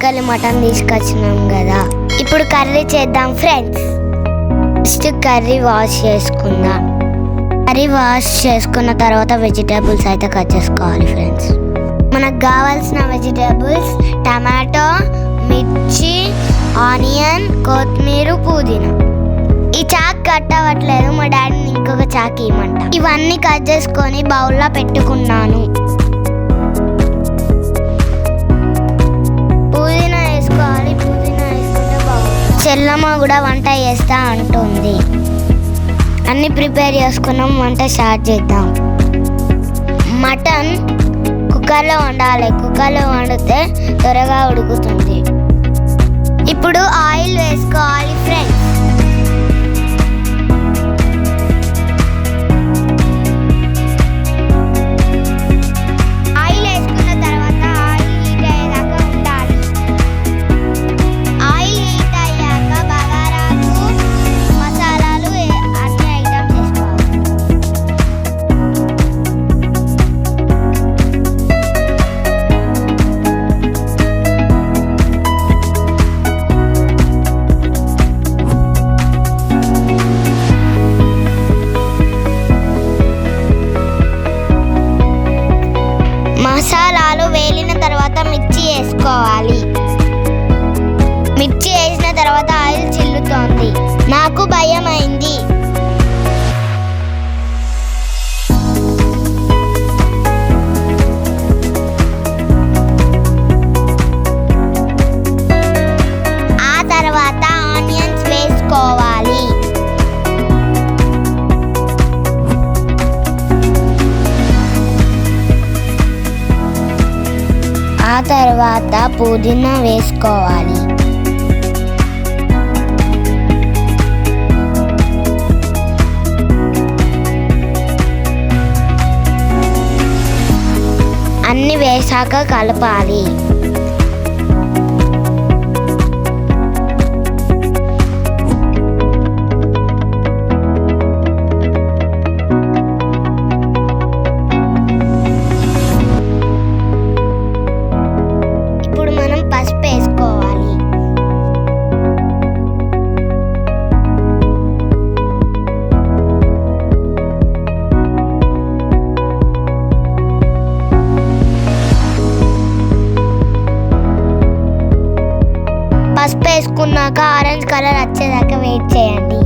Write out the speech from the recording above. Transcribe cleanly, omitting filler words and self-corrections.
వెళ్ళి మటన్ తీసుకొచ్చినాం కదా, ఇప్పుడు కర్రీ చేద్దాం ఫ్రెండ్స్. ఫస్ట్ కర్రీ వాష్ చేసుకుందాం. కర్రీ వాష్ చేసుకున్న తర్వాత వెజిటేబుల్స్ అయితే కట్ చేసుకోవాలి ఫ్రెండ్స్. మనకు కావాల్సిన వెజిటేబుల్స్ టమాటో, మిర్చి, ఆనియన్, కొత్తిమీర, పుదీనా. ఈ చాక్ కట్ అవ్వట్లేదు, మా డాడీని ఇంకొక చాక్ ఇవ్వమంట. ఇవన్నీ కట్ చేసుకొని బౌల్లో పెట్టుకున్నాను. పుదీనా వేసుకోవాలి, పుదీనా వేసుకుంటే బాగుంటుంది. చెల్లమ్మ కూడా వంట చేస్తా అంటుంది. అన్నీ ప్రిపేర్ చేసుకున్నాం, వంట స్టార్ట్ చేద్దాం. మటన్ కుక్కర్లో వండాలి. కుక్కర్లో వండితే త్వరగా ఉడుకుతుంది. ఇప్పుడు ఆయిల్ వేసుకోవాలి ఫ్రెండ్స్. ఆయిల్ వేసుకున్న తర్వాత ఆయిల్ హీట్ అయ్యేదాకా ఉండాలి. ఆయిల్ హీట్ అయ్యాక బగారాకు మసాలాలు అన్ని ఐటమ్స్ వేసుకోవాలి. మసాలాలు వేలిన తర్వాత మిర్చి వేసుకోవాలి. మిర్చి వేసిన తర్వాత ఆయిల్ చిల్లుతోంది. నాకు భయం అయింది. ఆ తర్వాత ఆనియన్స్ వేసుకోవాలి. ఆ తర్వాత పుదీనా వేసుకోవాలి. అన్ని వేసాక కలపాలి. ఇప్పుడు మనం పసుపు వేసుకోవాలి. పసుపు వేసుకున్నాక ఆరెంజ్ కలర్ వచ్చేదాకా వెయిట్ చేయండి.